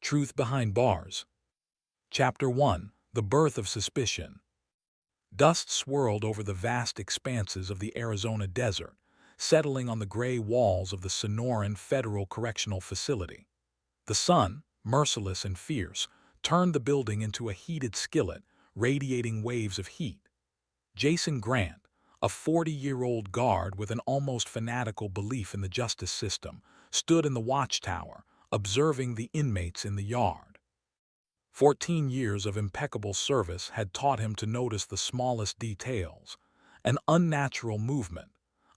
Truth Behind Bars. Chapter 1. The Birth of Suspicion. Dust swirled over the vast expanses of the Arizona desert, settling on the gray walls of the Sonoran Federal Correctional Facility. The sun, merciless and fierce, turned the building into a heated skillet, radiating waves of heat. Jason Grant, a 40-year-old guard with an almost fanatical belief in the justice system, stood in the watchtower, observing the inmates in the yard. 14 years of impeccable service had taught him to notice the smallest details: an unnatural movement,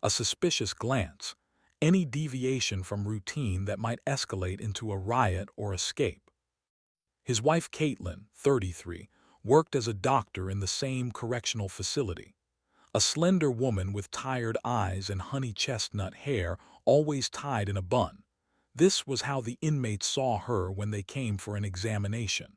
a suspicious glance, any deviation from routine that might escalate into a riot or escape. His wife Caitlin, 33, worked as a doctor in the same correctional facility. A slender woman with tired eyes and honey chestnut hair, always tied in a bun. This was how the inmates saw her when they came for an examination.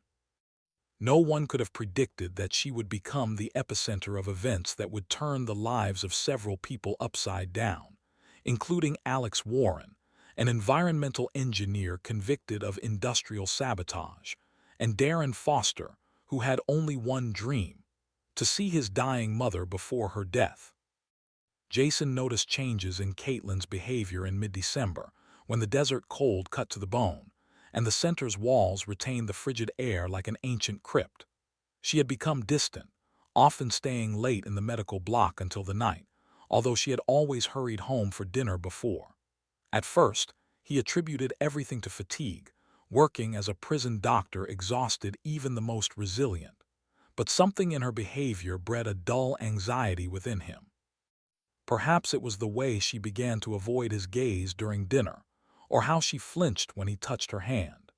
No one could have predicted that she would become the epicenter of events that would turn the lives of several people upside down, including Alex Warren, an environmental engineer convicted of industrial sabotage, and Darren Foster, who had only one dream: to see his dying mother before her death. Jason noticed changes in Caitlin's behavior in mid-December, when the desert cold cut to the bone, and the center's walls retained the frigid air like an ancient crypt. She had become distant, often staying late in the medical block until the night, although she had always hurried home for dinner before. At first, he attributed everything to fatigue. Working as a prison doctor exhausted even the most resilient. But something in her behavior bred a dull anxiety within him. Perhaps it was the way she began to avoid his gaze during dinner, or how she flinched when he touched her hand.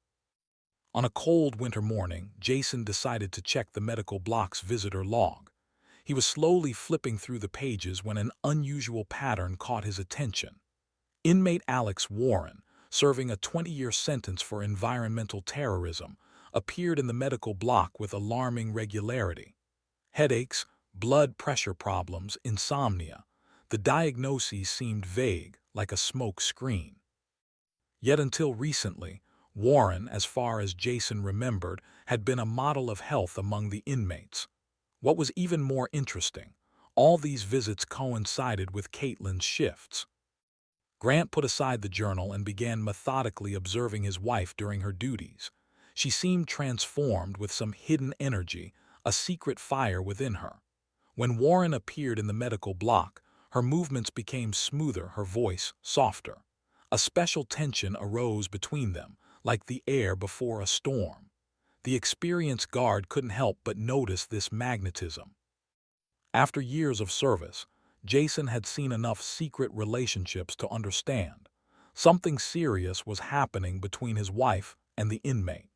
On a cold winter morning, Jason decided to check the medical block's visitor log. He was slowly flipping through the pages when an unusual pattern caught his attention. Inmate Alex Warren, serving a 20-year sentence for environmental terrorism, appeared in the medical block with alarming regularity. Headaches, blood pressure problems, insomnia. The diagnoses seemed vague, like a smoke screen. Yet until recently, Warren, as far as Jason remembered, had been a model of health among the inmates. What was even more interesting, all these visits coincided with Caitlin's shifts. Grant put aside the journal and began methodically observing his wife during her duties. She seemed transformed with some hidden energy, a secret fire within her. When Warren appeared in the medical block, her movements became smoother, her voice softer. A special tension arose between them, like the air before a storm. The experienced guard couldn't help but notice this magnetism. After years of service, Jason had seen enough secret relationships to understand something serious was happening between his wife and the inmate.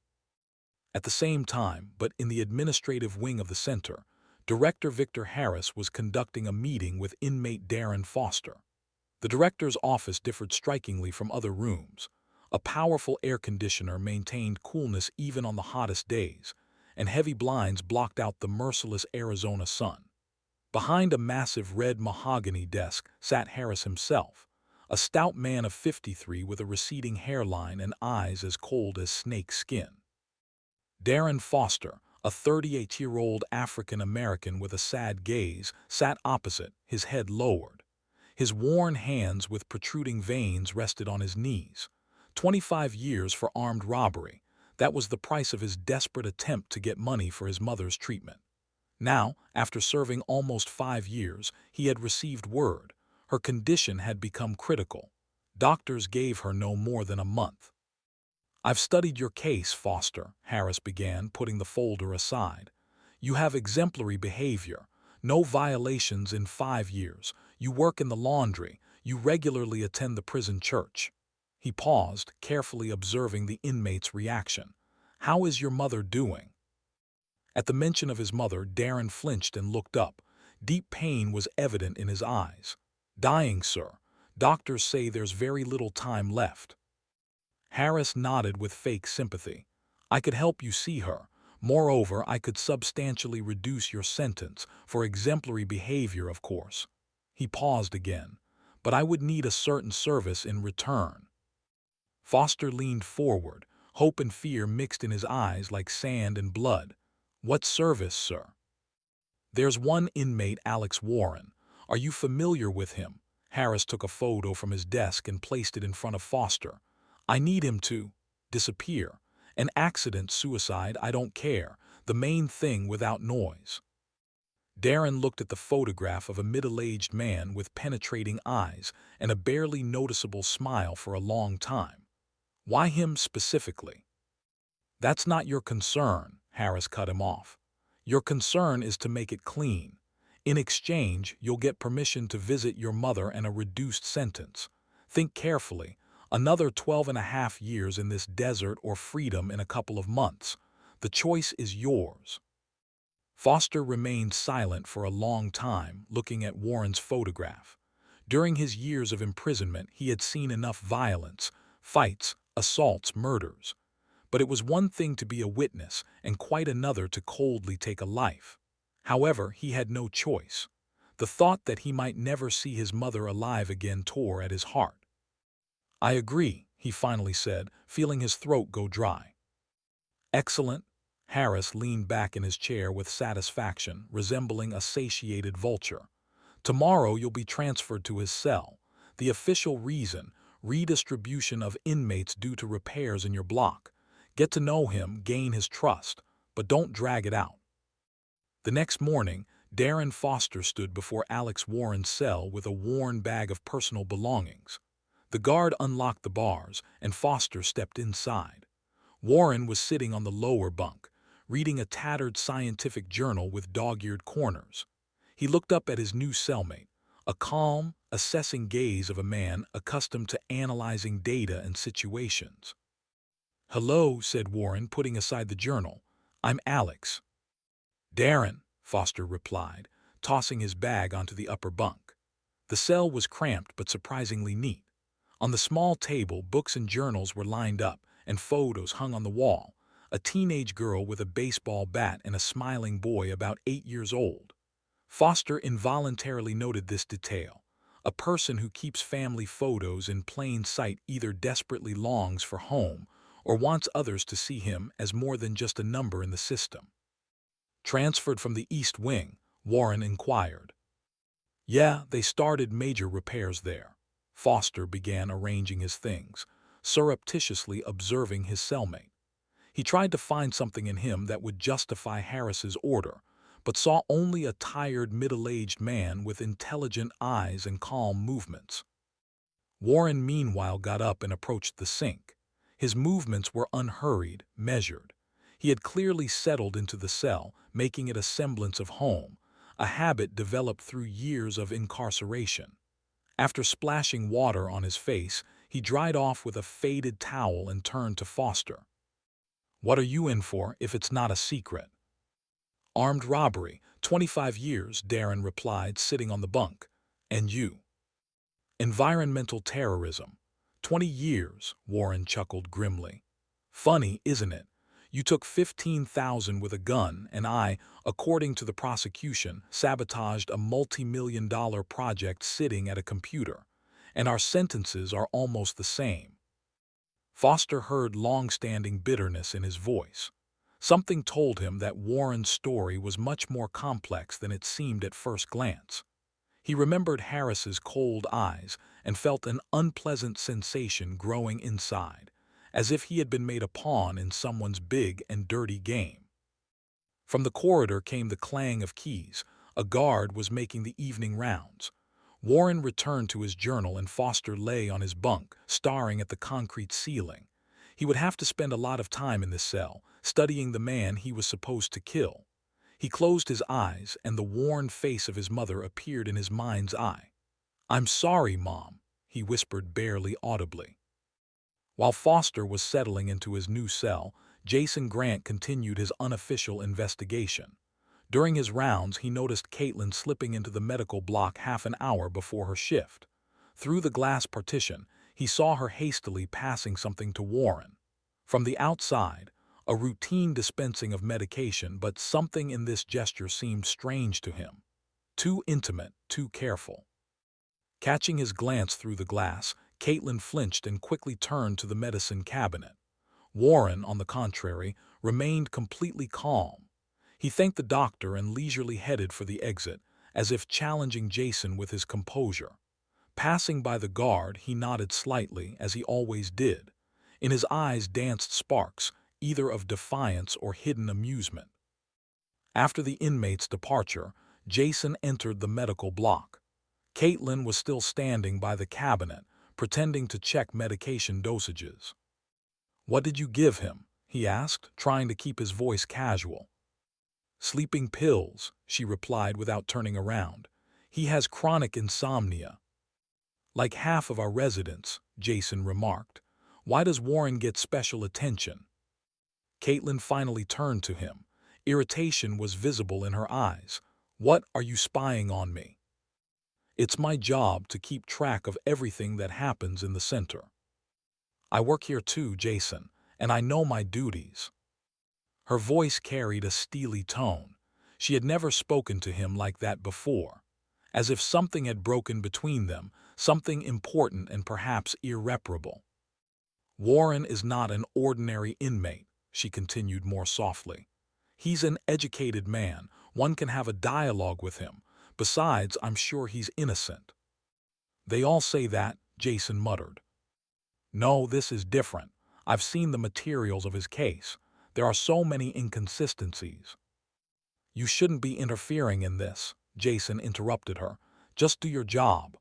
At the same time, but in the administrative wing of the center, Director Victor Harris was conducting a meeting with inmate Darren Foster. The director's office differed strikingly from other rooms. A powerful air conditioner maintained coolness even on the hottest days, and heavy blinds blocked out the merciless Arizona sun. Behind a massive red mahogany desk sat Harris himself, a stout man of 53 with a receding hairline and eyes as cold as snake skin. Darren Foster, a 38-year-old African-American with a sad gaze, sat opposite, his head lowered. His worn hands with protruding veins rested on his knees. 25 years for armed robbery. That was the price of his desperate attempt to get money for his mother's treatment. Now, after serving almost 5 years, he had received word. Her condition had become critical. Doctors gave her no more than a month. "I've studied your case, Foster," Harris began, putting the folder aside. "You have exemplary behavior. No violations in 5 years. You work in the laundry. You regularly attend the prison church." He paused, carefully observing the inmate's reaction. "How is your mother doing?" At the mention of his mother, Darren flinched and looked up. Deep pain was evident in his eyes. "Dying, sir. Doctors say there's very little time left." Harris nodded with fake sympathy. "I could help you see her. Moreover, I could substantially reduce your sentence, for exemplary behavior, of course." He paused again. "But I would need a certain service in return." Foster leaned forward, hope and fear mixed in his eyes like sand and blood. "What service, sir?" "There's one inmate, Alex Warren. Are you familiar with him?" Harris took a photo from his desk and placed it in front of Foster. "I need him to disappear. An accident, suicide, I don't care. The main thing, without noise." Darren looked at the photograph of a middle-aged man with penetrating eyes and a barely noticeable smile for a long time. "Why him specifically?" "That's not your concern," Harris cut him off. "Your concern is to make it clean. In exchange, you'll get permission to visit your mother and a reduced sentence. Think carefully. Another 12.5 years in this desert or freedom in a couple of months. The choice is yours." Foster remained silent for a long time, looking at Warren's photograph. During his years of imprisonment, he had seen enough violence, fights, assaults, murders. But it was one thing to be a witness and quite another to coldly take a life. However, he had no choice. The thought that he might never see his mother alive again tore at his heart. "I agree," he finally said, feeling his throat go dry. "Excellent." Harris leaned back in his chair with satisfaction, resembling a satiated vulture. "Tomorrow you'll be transferred to his cell. The official reason: redistribution of inmates due to repairs in your block. Get to know him, gain his trust, but don't drag it out." The next morning, Darren Foster stood before Alex Warren's cell with a worn bag of personal belongings. The guard unlocked the bars, and Foster stepped inside. Warren was sitting on the lower bunk, reading a tattered scientific journal with dog-eared corners. He looked up at his new cellmate, a calm, assessing gaze of a man accustomed to analyzing data and situations. "Hello," said Warren, putting aside the journal. "I'm Alex." "Darren," Foster replied, tossing his bag onto the upper bunk. The cell was cramped but surprisingly neat. On the small table, books and journals were lined up, and photos hung on the wall. A teenage girl with a baseball bat and a smiling boy about 8 years old. Foster involuntarily noted this detail. A person who keeps family photos in plain sight either desperately longs for home or wants others to see him as more than just a number in the system. "Transferred from the East Wing?" Warren inquired. "Yeah, they started major repairs there." Foster began arranging his things, surreptitiously observing his cellmate. He tried to find something in him that would justify Harris's order, but saw only a tired, middle-aged man with intelligent eyes and calm movements. Warren meanwhile got up and approached the sink. His movements were unhurried, measured. He had clearly settled into the cell, making it a semblance of home, a habit developed through years of incarceration. After splashing water on his face, he dried off with a faded towel and turned to Foster. "What are you in for, if it's not a secret?" "Armed robbery, 25 years, Darren replied, sitting on the bunk. "And you?" "Environmental terrorism. 20 years, Warren chuckled grimly. "Funny, isn't it? You took 15,000 with a gun, and I, according to the prosecution, sabotaged a multi-million-dollar project sitting at a computer. And our sentences are almost the same." Foster heard long-standing bitterness in his voice. Something told him that Warren's story was much more complex than it seemed at first glance. He remembered Harris's cold eyes and felt an unpleasant sensation growing inside, as if he had been made a pawn in someone's big and dirty game. From the corridor came the clang of keys. A guard was making the evening rounds. Warren returned to his journal and Foster lay on his bunk, staring at the concrete ceiling. He would have to spend a lot of time in this cell, studying the man he was supposed to kill. He closed his eyes, and the worn face of his mother appeared in his mind's eye. "I'm sorry, Mom," he whispered barely audibly. While Foster was settling into his new cell, Jason Grant continued his unofficial investigation. During his rounds, he noticed Caitlin slipping into the medical block half an hour before her shift. Through the glass partition, he saw her hastily passing something to Warren. From the outside, a routine dispensing of medication, but something in this gesture seemed strange to him. Too intimate, too careful. Catching his glance through the glass, Caitlin flinched and quickly turned to the medicine cabinet. Warren, on the contrary, remained completely calm. He thanked the doctor and leisurely headed for the exit, as if challenging Jason with his composure. Passing by the guard, he nodded slightly, as he always did. In his eyes danced sparks, either of defiance or hidden amusement. After the inmate's departure, Jason entered the medical block. Caitlin was still standing by the cabinet, pretending to check medication dosages. "What did you give him?" he asked, trying to keep his voice casual. "Sleeping pills," she replied without turning around. "He has chronic insomnia." "Like half of our residents," Jason remarked. "Why does Warren get special attention?" Caitlin finally turned to him. Irritation was visible in her eyes. "What, are you spying on me?" "It's my job to keep track of everything that happens in the center." "I work here too, Jason, and I know my duties." Her voice carried a steely tone. She had never spoken to him like that before. As if something had broken between them, something important and perhaps irreparable. "Warren is not an ordinary inmate," she continued more softly. "He's an educated man. One can have a dialogue with him. Besides, I'm sure he's innocent." "They all say that," Jason muttered. "No, this is different. I've seen the materials of his case. There are so many inconsistencies." "You shouldn't be interfering in this," Jason interrupted her. "Just do your job."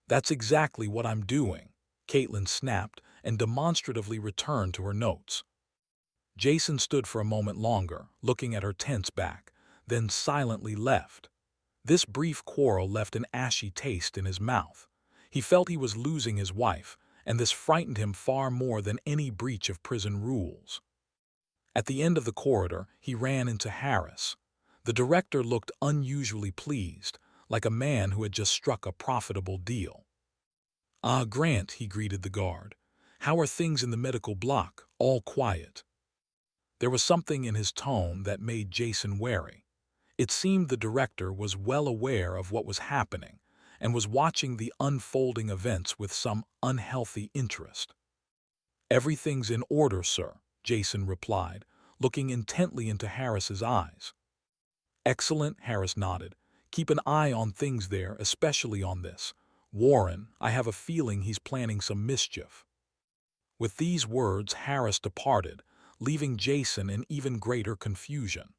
"That's exactly what I'm doing," Caitlin snapped and demonstratively returned to her notes. Jason stood for a moment longer, looking at her tense back, then silently left. This brief quarrel left an ashy taste in his mouth. He felt he was losing his wife, and this frightened him far more than any breach of prison rules. At the end of the corridor, he ran into Harris. The director looked unusually pleased, like a man who had just struck a profitable deal. "Ah, Grant," he greeted the guard. "How are things in the medical block? All quiet?" There was something in his tone that made Jason wary. It seemed the director was well aware of what was happening and was watching the unfolding events with some unhealthy interest. "Everything's in order, sir," Jason replied, looking intently into Harris's eyes. "Excellent," Harris nodded. "Keep an eye on things there, especially on this. Warren, I have a feeling he's planning some mischief." With these words, Harris departed, leaving Jason in even greater confusion.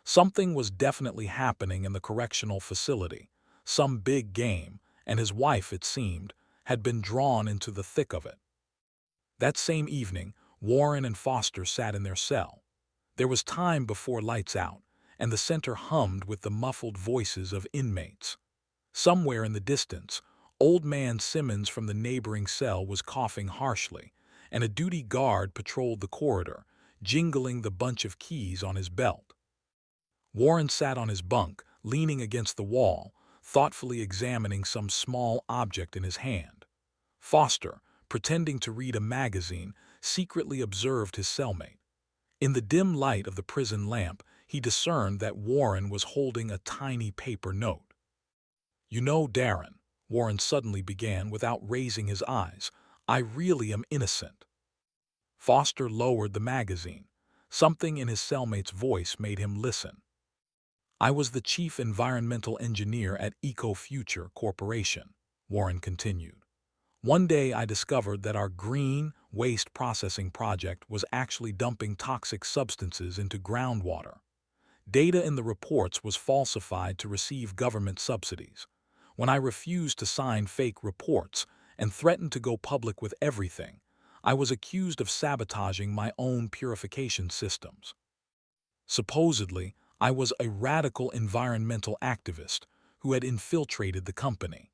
Something was definitely happening in the correctional facility, some big game, and his wife, it seemed, had been drawn into the thick of it. That same evening, Warren and Foster sat in their cell. There was time before lights out, and the center hummed with the muffled voices of inmates. Somewhere in the distance, old man Simmons from the neighboring cell was coughing harshly, and a duty guard patrolled the corridor, jingling the bunch of keys on his belt. Warren sat on his bunk, leaning against the wall, thoughtfully examining some small object in his hand. Foster, pretending to read a magazine, secretly observed his cellmate. In the dim light of the prison lamp, he discerned that Warren was holding a tiny paper note. "You know, Darren," Warren suddenly began without raising his eyes, "I really am innocent." Foster lowered the magazine. Something in his cellmate's voice made him listen. "I was the chief environmental engineer at Eco Future Corporation," Warren continued. "One day I discovered that our green waste processing project was actually dumping toxic substances into groundwater. Data in the reports was falsified to receive government subsidies. When I refused to sign fake reports and threatened to go public with everything, I was accused of sabotaging my own purification systems. Supposedly, I was a radical environmental activist who had infiltrated the company."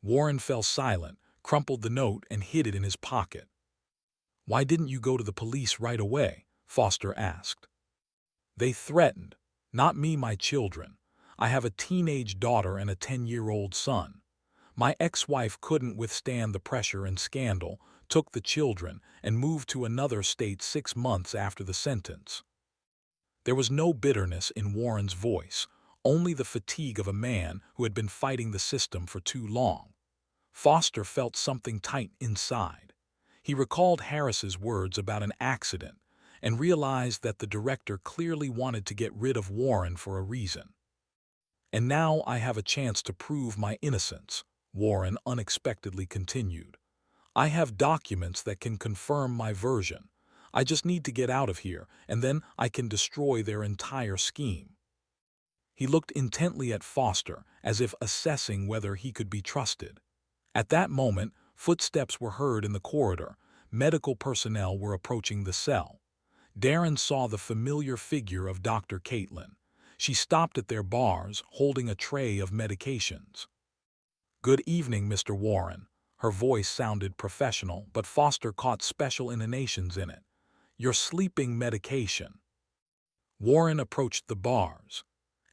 Warren fell silent, crumpled the note, and hid it in his pocket. "Why didn't you go to the police right away?" Foster asked. "They threatened. Not me, my children. I have a teenage daughter and a 10-year-old son. My ex-wife couldn't withstand the pressure and scandal, took the children, and moved to another state 6 months after the sentence." There was no bitterness in Warren's voice, only the fatigue of a man who had been fighting the system for too long. Foster felt something tight inside. He recalled Harris's words about an accident and realized that the director clearly wanted to get rid of Warren for a reason. "And now I have a chance to prove my innocence," Warren unexpectedly continued. "I have documents that can confirm my version. I just need to get out of here, and then I can destroy their entire scheme." He looked intently at Foster, as if assessing whether he could be trusted. At that moment, footsteps were heard in the corridor. Medical personnel were approaching the cell. Darren saw the familiar figure of Dr. Caitlin. She stopped at their bars, holding a tray of medications. "Good evening, Mr. Warren." Her voice sounded professional, but Foster caught special intonations in it. "Your sleeping medication." Warren approached the bars.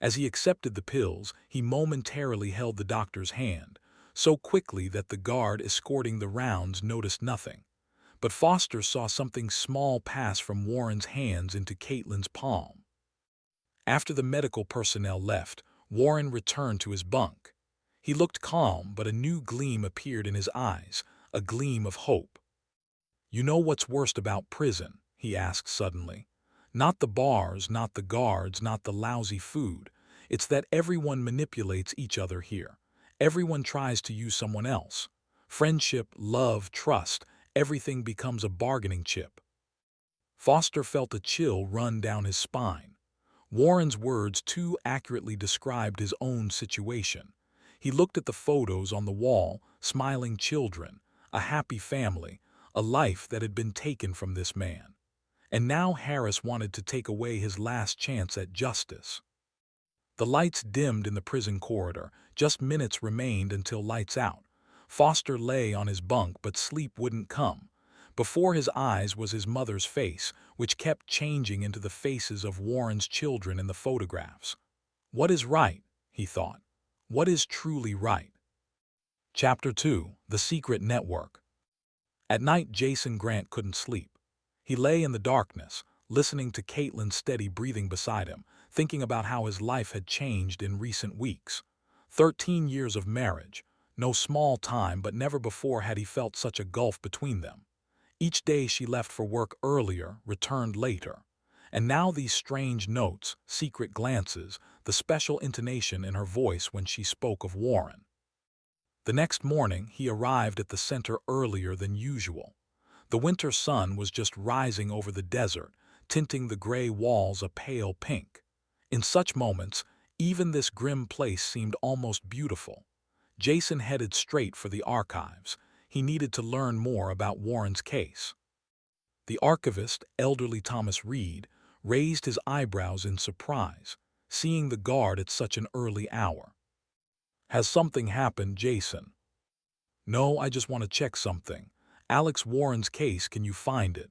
As he accepted the pills, he momentarily held the doctor's hand, so quickly that the guard escorting the rounds noticed nothing. But Foster saw something small pass from Warren's hands into Caitlin's palm. After the medical personnel left, Warren returned to his bunk. He looked calm, but a new gleam appeared in his eyes, a gleam of hope. "You know what's worst about prison?" he asked suddenly. "Not the bars, not the guards, not the lousy food. It's that everyone manipulates each other here. Everyone tries to use someone else. Friendship, love, trust, everything becomes a bargaining chip." Foster felt a chill run down his spine. Warren's words too accurately described his own situation. He looked at the photos on the wall, smiling children, a happy family, a life that had been taken from this man. And now Harris wanted to take away his last chance at justice. The lights dimmed in the prison corridor. Just minutes remained until lights out. Foster lay on his bunk, but sleep wouldn't come. Before his eyes was his mother's face, which kept changing into the faces of Warren's children in the photographs. "What is right?" he thought. "What is truly right?" Chapter 2: The Secret Network. At night, Jason Grant couldn't sleep. He lay in the darkness, listening to Caitlin's steady breathing beside him, thinking about how his life had changed in recent weeks. 13 years of marriage, no small time, but never before had he felt such a gulf between them. Each day she left for work earlier, returned later. And now these strange notes, secret glances, the special intonation in her voice when she spoke of Warren. The next morning, he arrived at the center earlier than usual. The winter sun was just rising over the desert, tinting the gray walls a pale pink. In such moments, even this grim place seemed almost beautiful. Jason headed straight for the archives. He needed to learn more about Warren's case. The archivist, elderly Thomas Reed, raised his eyebrows in surprise, seeing the guard at such an early hour. "Has something happened, Jason?" "No, I just want to check something. Alex Warren's case, can you find it?"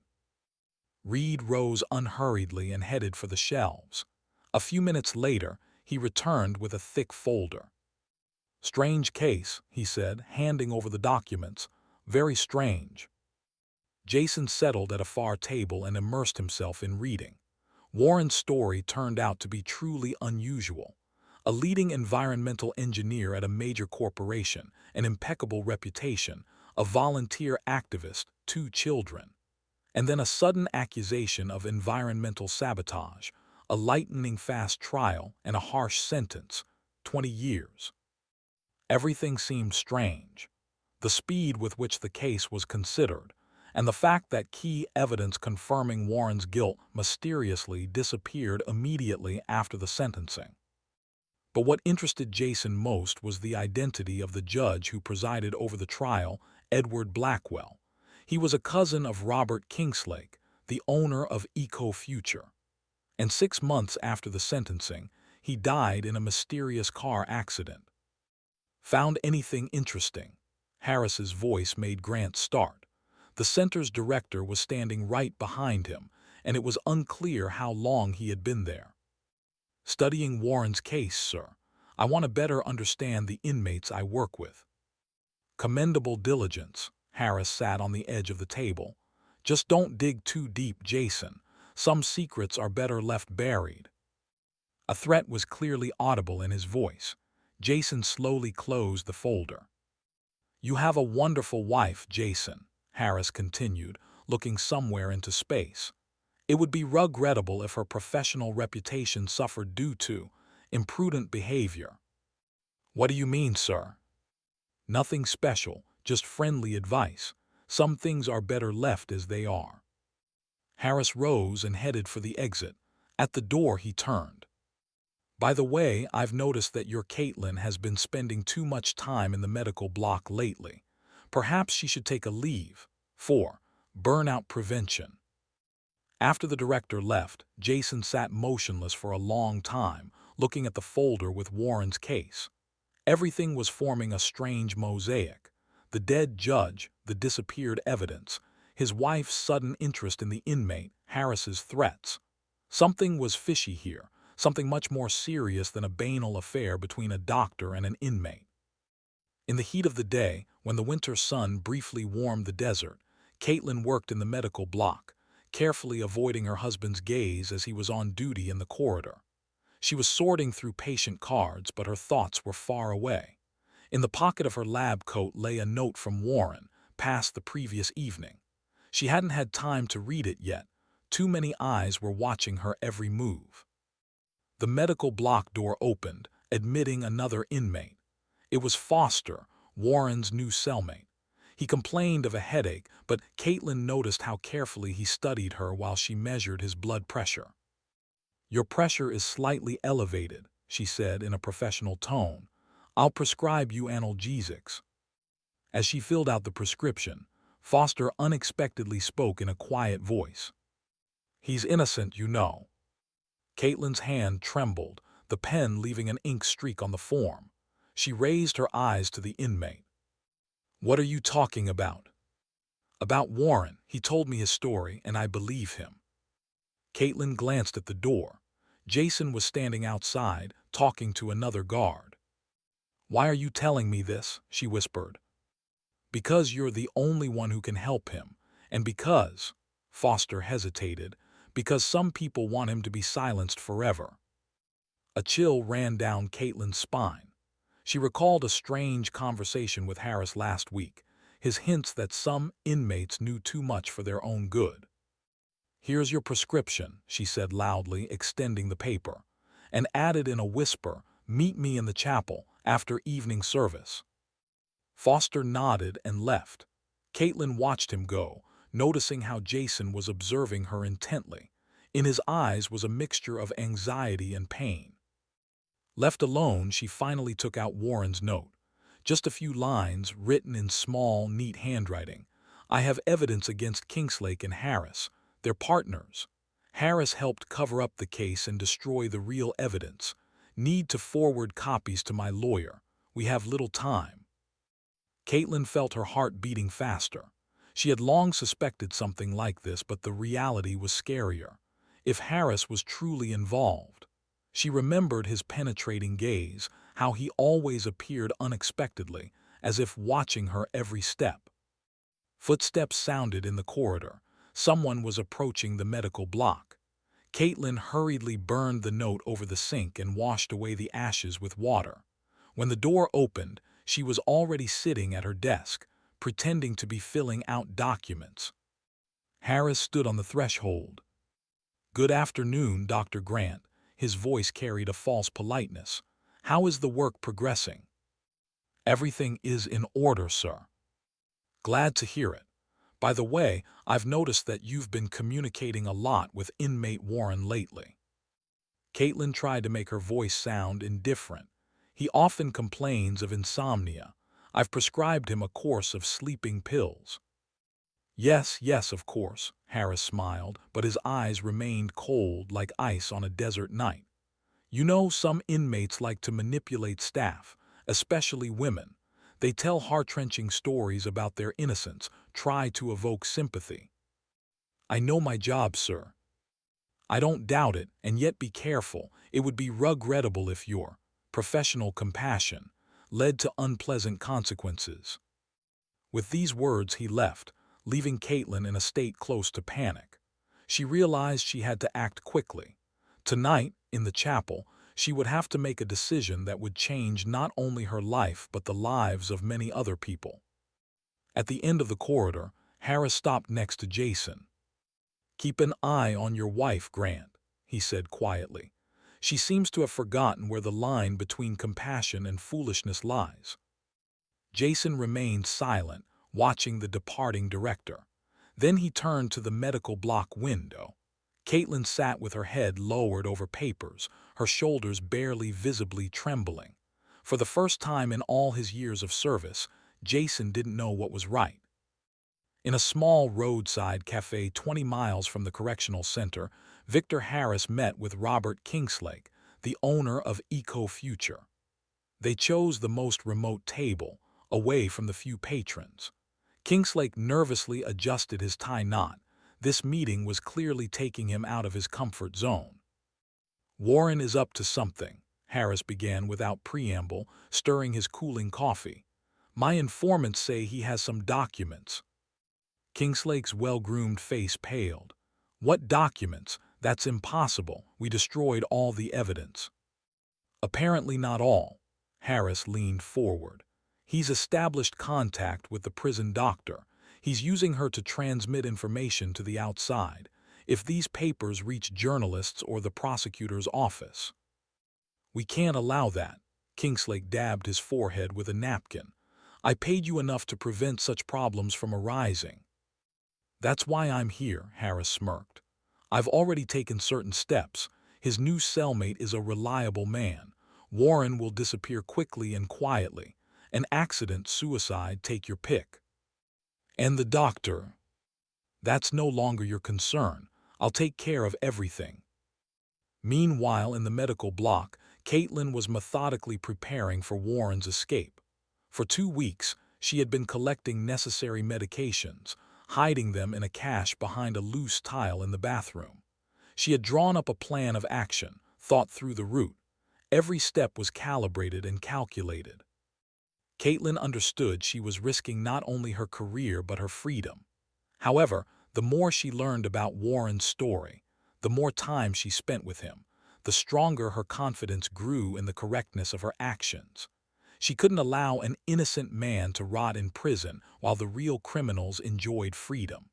Reed rose unhurriedly and headed for the shelves. A few minutes later, he returned with a thick folder. "Strange case," he said, handing over the documents. "Very strange." Jason settled at a far table and immersed himself in reading. Warren's story turned out to be truly unusual. A leading environmental engineer at a major corporation, an impeccable reputation, a volunteer activist, 2 children. And then a sudden accusation of environmental sabotage, a lightning-fast trial, and a harsh sentence, 20 years. Everything seemed strange. The speed with which the case was considered, and the fact that key evidence confirming Warren's guilt mysteriously disappeared immediately after the sentencing. But what interested Jason most was the identity of the judge who presided over the trial, Edward Blackwell. He was a cousin of Robert Kingslake, the owner of Eco Future. And 6 months after the sentencing, he died in a mysterious car accident. "Found anything interesting?" Harris's voice made Grant start. The center's director was standing right behind him, and it was unclear how long he had been there. "Studying Warren's case, sir. I want to better understand the inmates I work with." "Commendable diligence." Harris sat on the edge of the table. "Just don't dig too deep, Jason. Some secrets are better left buried." A threat was clearly audible in his voice. Jason slowly closed the folder. "You have a wonderful wife, Jason," Harris continued, looking somewhere into space. It would be regrettable if her professional reputation suffered due to imprudent behavior. What do you mean, sir? Nothing special, just friendly advice. Some things are better left as they are. Harris rose and headed for the exit. At the door he turned. By the way, I've noticed that your Caitlin has been spending too much time in the medical block lately. Perhaps she should take a leave. 4. Burnout prevention. After the director left, Jason sat motionless for a long time, looking at the folder with Warren's case. Everything was forming a strange mosaic. The dead judge, the disappeared evidence, his wife's sudden interest in the inmate, Harris's threats. Something was fishy here, something much more serious than a banal affair between a doctor and an inmate. In the heat of the day, when the winter sun briefly warmed the desert, Caitlin worked in the medical block, carefully avoiding her husband's gaze as he was on duty in the corridor. She was sorting through patient cards, but her thoughts were far away. In the pocket of her lab coat lay a note from Warren, passed the previous evening. She hadn't had time to read it yet. Too many eyes were watching her every move. The medical block door opened, admitting another inmate. It was Foster, Warren's new cellmate. He complained of a headache, but Caitlin noticed how carefully he studied her while she measured his blood pressure. "Your pressure is slightly elevated," she said in a professional tone. "I'll prescribe you analgesics." As she filled out the prescription, Foster unexpectedly spoke in a quiet voice. "He's innocent, you know." Caitlin's hand trembled, the pen leaving an ink streak on the form. She raised her eyes to the inmate. "What are you talking about?" "About Warren. He told me his story, and I believe him." Caitlin glanced at the door. Jason was standing outside, talking to another guard. "Why are you telling me this?" she whispered. "Because you're the only one who can help him, and because," Foster hesitated, "because some people want him to be silenced forever." A chill ran down Caitlin's spine. She recalled a strange conversation with Harris last week, his hints that some inmates knew too much for their own good. "Here's your prescription," she said loudly, extending the paper, and added in a whisper, "Meet me in the chapel after evening service." Foster nodded and left. Caitlin watched him go, noticing how Jason was observing her intently. In his eyes was a mixture of anxiety and pain. Left alone, she finally took out Warren's note. Just a few lines, written in small, neat handwriting. "I have evidence against Kingslake and Harris. They're partners. Harris helped cover up the case and destroy the real evidence. Need to forward copies to my lawyer. We have little time." Caitlin felt her heart beating faster. She had long suspected something like this, but the reality was scarier. If Harris was truly involved. She remembered his penetrating gaze, how he always appeared unexpectedly, as if watching her every step. Footsteps sounded in the corridor. Someone was approaching the medical block. Caitlin hurriedly burned the note over the sink and washed away the ashes with water. When the door opened, she was already sitting at her desk, pretending to be filling out documents. Harris stood on the threshold. "Good afternoon, Dr. Grant." His voice carried a false politeness. "How is the work progressing?" "Everything is in order, sir." "Glad to hear it. By the way, I've noticed that you've been communicating a lot with inmate Warren lately." Caitlin tried to make her voice sound indifferent. "He often complains of insomnia. I've prescribed him a course of sleeping pills." "Yes, yes, of course," Harris smiled, but his eyes remained cold like ice on a desert night. "You know, some inmates like to manipulate staff, especially women. They tell heart-wrenching stories about their innocence, try to evoke sympathy." "I know my job, sir." "I don't doubt it, and yet be careful. It would be regrettable if your professional compassion led to unpleasant consequences." With these words he left, leaving Caitlin in a state close to panic. She realized she had to act quickly. Tonight, in the chapel, she would have to make a decision that would change not only her life but the lives of many other people. At the end of the corridor, Harris stopped next to Jason. "Keep an eye on your wife, Grant," he said quietly. "She seems to have forgotten where the line between compassion and foolishness lies." Jason remained silent, watching the departing director. Then he turned to the medical block window. Caitlin sat with her head lowered over papers, her shoulders barely visibly trembling. For the first time in all his years of service, Jason didn't know what was right. In a small roadside cafe 20 miles from the correctional center, Victor Harris met with Robert Kingslake, the owner of Eco Future. They chose the most remote table, away from the few patrons. Kingslake nervously adjusted his tie knot. This meeting was clearly taking him out of his comfort zone. "Warren is up to something," Harris began without preamble, stirring his cooling coffee. "My informants say he has some documents." Kingslake's well-groomed face paled. "What documents? That's impossible. We destroyed all the evidence." "Apparently not all." Harris leaned forward. "He's established contact with the prison doctor. He's using her to transmit information to the outside. If these papers reach journalists or the prosecutor's office." "We can't allow that." Kingslake dabbed his forehead with a napkin. "I paid you enough to prevent such problems from arising." "That's why I'm here," Harris smirked. "I've already taken certain steps. His new cellmate is a reliable man. Warren will disappear quickly and quietly. An accident, suicide, take your pick." "And the doctor?" "That's no longer your concern. I'll take care of everything." Meanwhile, in the medical block, Caitlin was methodically preparing for Warren's escape. For 2 weeks, she had been collecting necessary medications, hiding them in a cache behind a loose tile in the bathroom. She had drawn up a plan of action, thought through the route. Every step was calibrated and calculated. Caitlin understood she was risking not only her career but her freedom. However, the more she learned about Warren's story, the more time she spent with him, the stronger her confidence grew in the correctness of her actions. She couldn't allow an innocent man to rot in prison while the real criminals enjoyed freedom.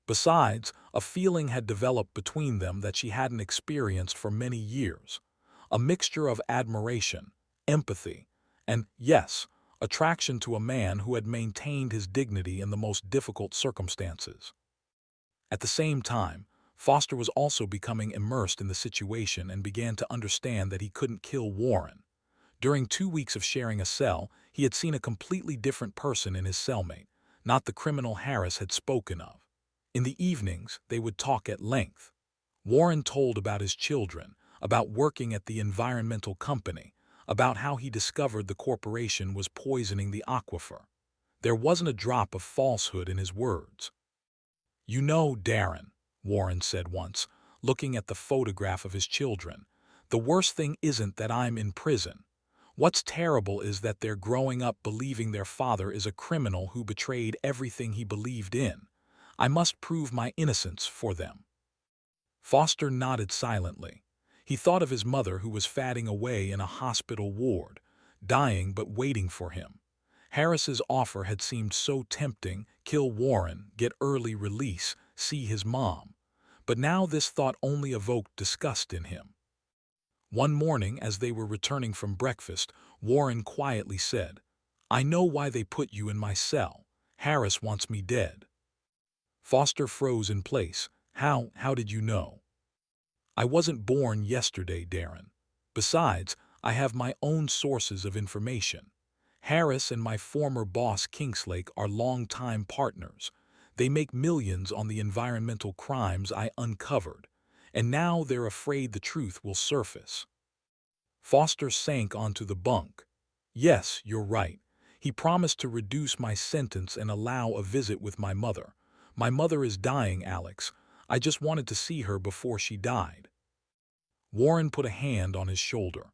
Besides, a feeling had developed between them that she hadn't experienced for many years. A mixture of admiration, empathy, and, yes, attraction to a man who had maintained his dignity in the most difficult circumstances. At the same time, Foster was also becoming immersed in the situation and began to understand that he couldn't kill Warren. During 2 weeks of sharing a cell, he had seen a completely different person in his cellmate, not the criminal Harris had spoken of. In the evenings, they would talk at length. Warren told about his children, about working at the environmental company, about how he discovered the corporation was poisoning the aquifer. There wasn't a drop of falsehood in his words. "You know, Darren," Warren said once, looking at the photograph of his children, "the worst thing isn't that I'm in prison. What's terrible is that they're growing up believing their father is a criminal who betrayed everything he believed in. I must prove my innocence for them." Foster nodded silently. He thought of his mother who was fatting away in a hospital ward, dying but waiting for him. Harris's offer had seemed so tempting: kill Warren, get early release, see his mom. But now this thought only evoked disgust in him. One morning, as they were returning from breakfast, Warren quietly said, "I know why they put you in my cell. Harris wants me dead." Foster froze in place. How did you know?" "I wasn't born yesterday, Darren. Besides, I have my own sources of information. Harris and my former boss Kingslake are longtime partners. They make millions on the environmental crimes I uncovered, and now they're afraid the truth will surface." Foster sank onto the bunk. "Yes, you're right. He promised to reduce my sentence and allow a visit with my mother. My mother is dying, Alex. I just wanted to see her before she died." Warren put a hand on his shoulder.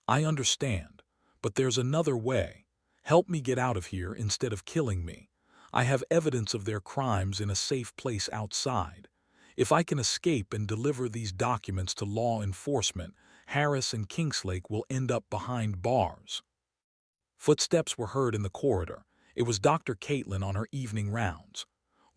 "I understand, but there's another way. Help me get out of here instead of killing me. I have evidence of their crimes in a safe place outside. If I can escape and deliver these documents to law enforcement, Harris and Kingslake will end up behind bars." Footsteps were heard in the corridor. It was Dr. Caitlin on her evening rounds.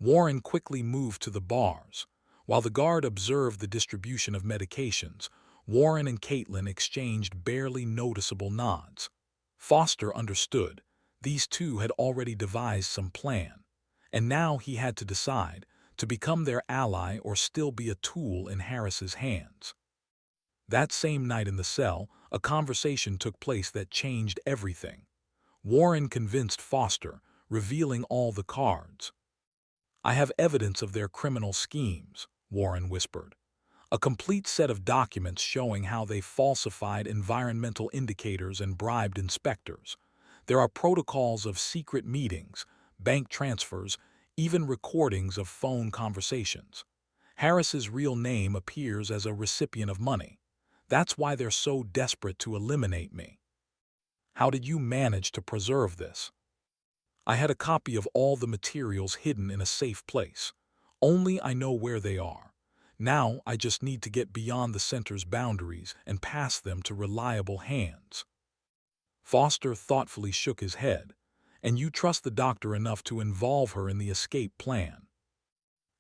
Warren quickly moved to the bars. While the guard observed the distribution of medications, Warren and Caitlin exchanged barely noticeable nods. Foster understood. These two had already devised some plan, and now he had to decide to become their ally or still be a tool in Harris's hands. That same night in the cell, a conversation took place that changed everything. Warren convinced Foster, revealing all the cards. "I have evidence of their criminal schemes," Warren whispered. "A complete set of documents showing how they falsified environmental indicators and bribed inspectors. There are protocols of secret meetings, bank transfers, even recordings of phone conversations. Harris's real name appears as a recipient of money. That's why they're so desperate to eliminate me." "How did you manage to preserve this?" "I had a copy of all the materials hidden in a safe place. Only I know where they are. Now I just need to get beyond the center's boundaries and pass them to reliable hands." Foster thoughtfully shook his head. "And you trust the doctor enough to involve her in the escape plan?"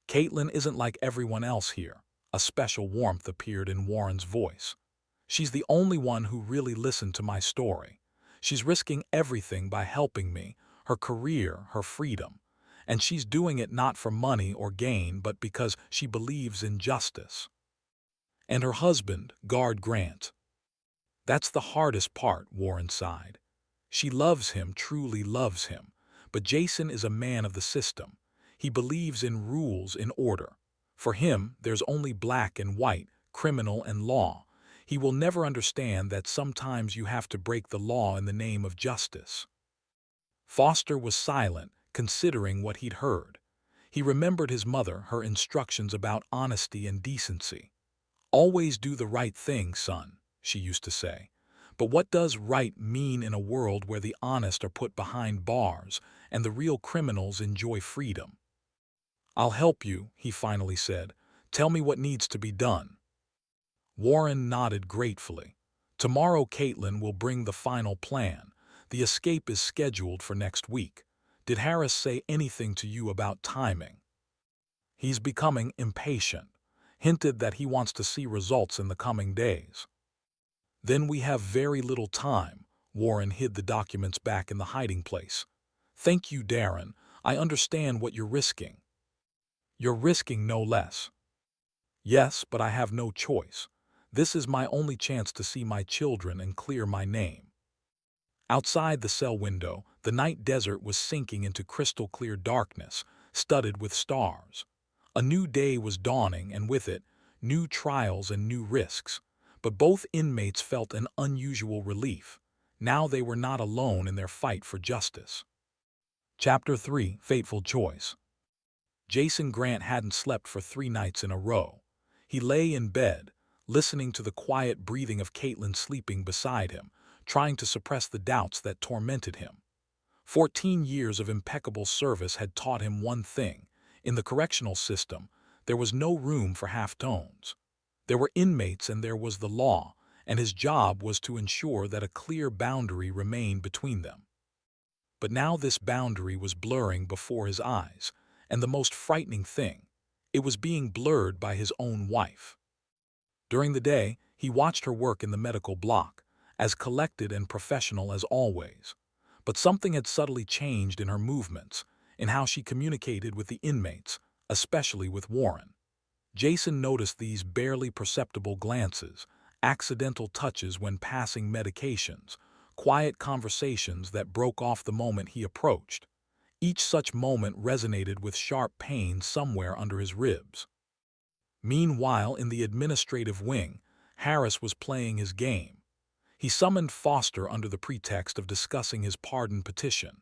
"Caitlin isn't like everyone else here." A special warmth appeared in Warren's voice. "She's the only one who really listened to my story. She's risking everything by helping me, her career, her freedom. And she's doing it not for money or gain, but because she believes in justice." "And her husband, Guard Grant?" "That's the hardest part," Warren sighed. "She loves him, truly loves him. But Jason is a man of the system. He believes in rules, in order. For him, there's only black and white, criminal and law. He will never understand that sometimes you have to break the law in the name of justice." Foster was silent, considering what he'd heard. He remembered his mother, her instructions about honesty and decency. "Always do the right thing, son," she used to say. But what does right mean in a world where the honest are put behind bars and the real criminals enjoy freedom? "I'll help you," he finally said. "Tell me what needs to be done." Warren nodded gratefully. "Tomorrow Caitlin will bring the final plan. The escape is scheduled for next week. Did Harris say anything to you about timing?" "He's becoming impatient. Hinted that he wants to see results in the coming days." "Then we have very little time." Warren hid the documents back in the hiding place. "Thank you, Darren. I understand what you're risking." "You're risking no less." "Yes, but I have no choice. This is my only chance to see my children and clear my name." Outside the cell window, the night desert was sinking into crystal-clear darkness, studded with stars. A new day was dawning, and with it, new trials and new risks. But both inmates felt an unusual relief. Now they were not alone in their fight for justice. Chapter 3: Fateful Choice. Jason Grant hadn't slept for 3 nights in a row. He lay in bed, listening to the quiet breathing of Caitlin sleeping beside him, trying to suppress the doubts that tormented him. 14 years of impeccable service had taught him one thing: in the correctional system, there was no room for half-tones. There were inmates and there was the law, and his job was to ensure that a clear boundary remained between them. But now this boundary was blurring before his eyes, and the most frightening thing, it was being blurred by his own wife. During the day, he watched her work in the medical block, as collected and professional as always. But something had subtly changed in her movements, in how she communicated with the inmates, especially with Warren. Jason noticed these barely perceptible glances, accidental touches when passing medications, quiet conversations that broke off the moment he approached. Each such moment resonated with sharp pain somewhere under his ribs. Meanwhile, in the administrative wing, Harris was playing his game. He summoned Foster under the pretext of discussing his pardon petition.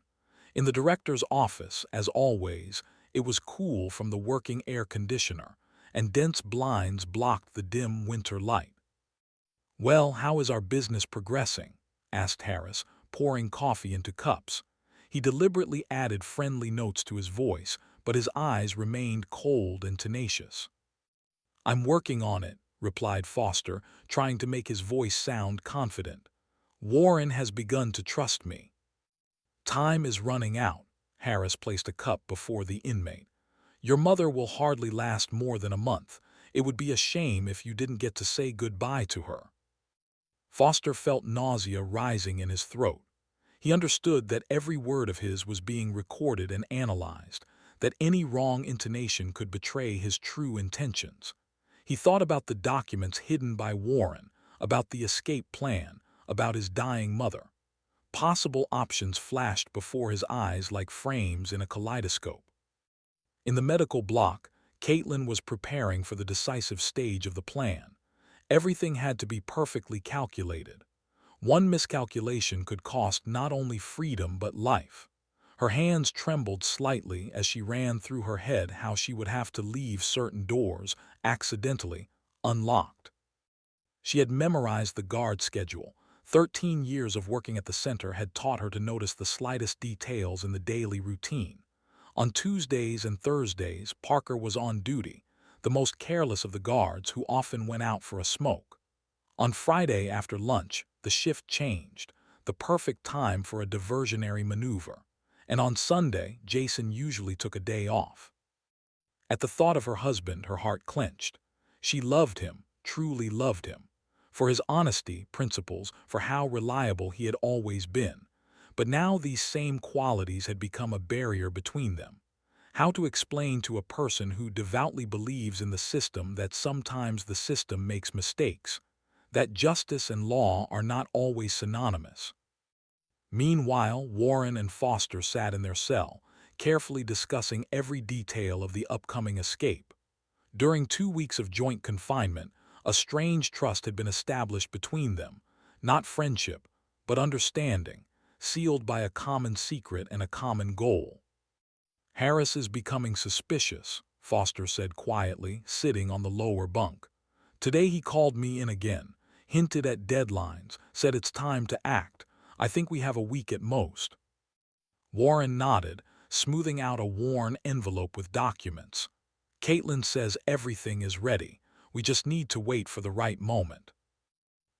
In the director's office, as always, it was cool from the working air conditioner, and dense blinds blocked the dim winter light. "Well, how is our business progressing?" asked Harris, pouring coffee into cups. He deliberately added friendly notes to his voice, but his eyes remained cold and tenacious. "I'm working on it," replied Foster, trying to make his voice sound confident. "Warren has begun to trust me." "Time is running out." Harris placed a cup before the inmate. Your mother will hardly last more than a month. It would be a shame if you didn't get to say goodbye to her." Foster felt nausea rising in his throat. He understood that every word of his was being recorded and analyzed, that any wrong intonation could betray his true intentions. He thought about the documents hidden by Warren, about the escape plan, about his dying mother. Possible options flashed before his eyes like frames in a kaleidoscope. In the medical block, Caitlin was preparing for the decisive stage of the plan. Everything had to be perfectly calculated. One miscalculation could cost not only freedom but life. Her hands trembled slightly as she ran through her head how she would have to leave certain doors, accidentally, unlocked. She had memorized the guard schedule. 13 years of working at the center had taught her to notice the slightest details in the daily routine. On Tuesdays and Thursdays, Parker was on duty, the most careless of the guards who often went out for a smoke. On Friday after lunch, the shift changed, the perfect time for a diversionary maneuver. And on Sunday, Jason usually took a day off. At the thought of her husband, her heart clenched. She loved him, truly loved him, for his honesty, principles, for how reliable he had always been. But now these same qualities had become a barrier between them. How to explain to a person who devoutly believes in the system that sometimes the system makes mistakes, that justice and law are not always synonymous? Meanwhile, Warren and Foster sat in their cell, carefully discussing every detail of the upcoming escape. During 2 weeks of joint confinement, a strange trust had been established between them, not friendship, but understanding, sealed by a common secret and a common goal. "Harris is becoming suspicious," Foster said quietly, sitting on the lower bunk. "Today he called me in again, hinted at deadlines, said it's time to act. I think we have a week at most." Warren nodded, smoothing out a worn envelope with documents. "Caitlin says everything is ready. We just need to wait for the right moment."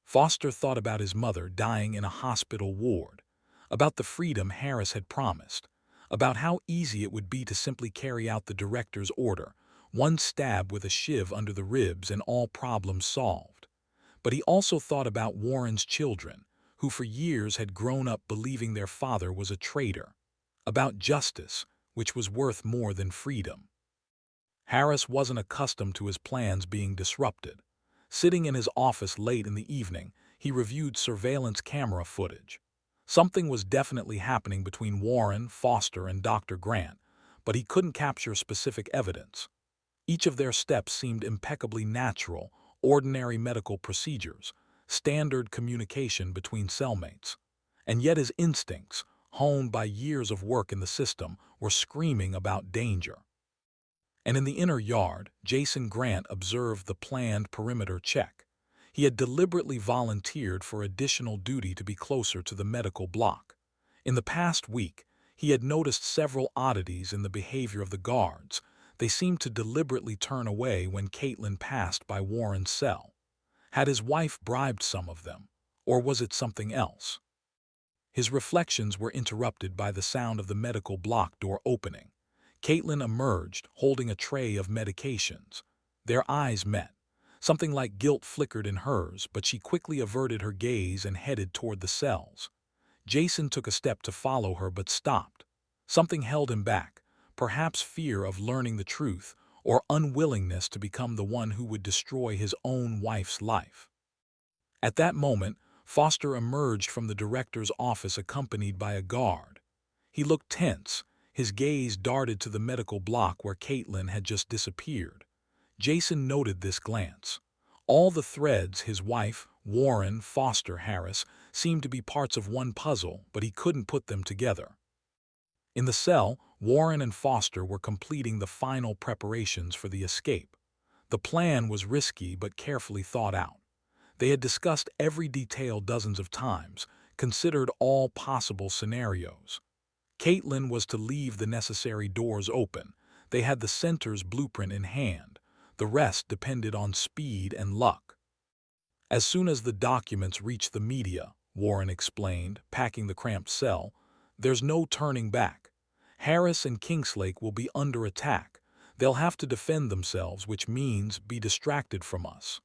Foster thought about his mother dying in a hospital ward, about the freedom Harris had promised, about how easy it would be to simply carry out the director's order, one stab with a shiv under the ribs and all problems solved. But he also thought about Warren's children, who for years had grown up believing their father was a traitor, about justice, which was worth more than freedom. Harris wasn't accustomed to his plans being disrupted. Sitting in his office late in the evening, he reviewed surveillance camera footage. Something was definitely happening between Warren, Foster, and Dr. Grant, but he couldn't capture specific evidence. Each of their steps seemed impeccably natural, ordinary medical procedures, standard communication between cellmates. And yet his instincts, honed by years of work in the system, were screaming about danger. And in the inner yard, Jason Grant observed the planned perimeter check. He had deliberately volunteered for additional duty to be closer to the medical block. In the past week, he had noticed several oddities in the behavior of the guards. They seemed to deliberately turn away when Caitlin passed by Warren's cell. Had his wife bribed some of them, or was it something else? His reflections were interrupted by the sound of the medical block door opening. Caitlin emerged, holding a tray of medications. Their eyes met. Something like guilt flickered in hers, but she quickly averted her gaze and headed toward the cells. Jason took a step to follow her but stopped. Something held him back, perhaps fear of learning the truth or unwillingness to become the one who would destroy his own wife's life. At that moment, Foster emerged from the director's office accompanied by a guard. He looked tense. His gaze darted to the medical block where Caitlin had just disappeared. Jason noted this glance. All the threads, his wife, Warren, Foster, Harris, seemed to be parts of one puzzle, but he couldn't put them together. In the cell, Warren and Foster were completing the final preparations for the escape. The plan was risky but carefully thought out. They had discussed every detail dozens of times, considered all possible scenarios. Caitlin was to leave the necessary doors open. They had the center's blueprint in hand. The rest depended on speed and luck. "As soon as the documents reach the media," Warren explained, packing the cramped cell, "there's no turning back. Harris and Kingslake will be under attack. They'll have to defend themselves, which means be distracted from us."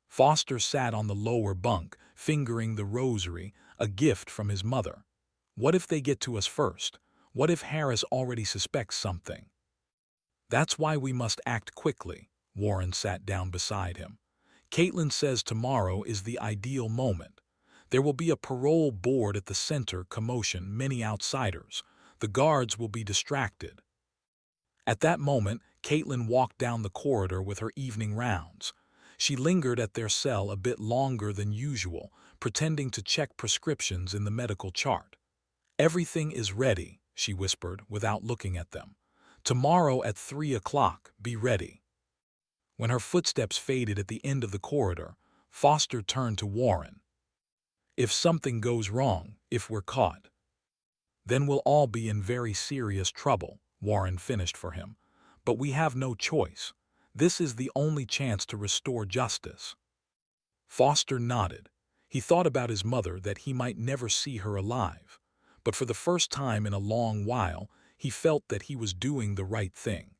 Foster sat on the lower bunk, fingering the rosary, a gift from his mother. What if they get to us first? What if Harris already suspects something? "That's why we must act quickly." Warren sat down beside him. "Caitlin says tomorrow is the ideal moment. There will be a parole board at the center, commotion, many outsiders. The guards will be distracted." At that moment, Caitlin walked down the corridor with her evening rounds. She lingered at their cell a bit longer than usual, pretending to check prescriptions in the medical chart. "Everything is ready," she whispered without looking at them. "Tomorrow at 3 o'clock, be ready." When her footsteps faded at the end of the corridor, Foster turned to Warren. "If something goes wrong, if we're caught, then we'll all be in very serious trouble," Warren finished for him. "But we have no choice. This is the only chance to restore justice." Foster nodded. He thought about his mother, that he might never see her alive. But for the first time in a long while, he felt that he was doing the right thing.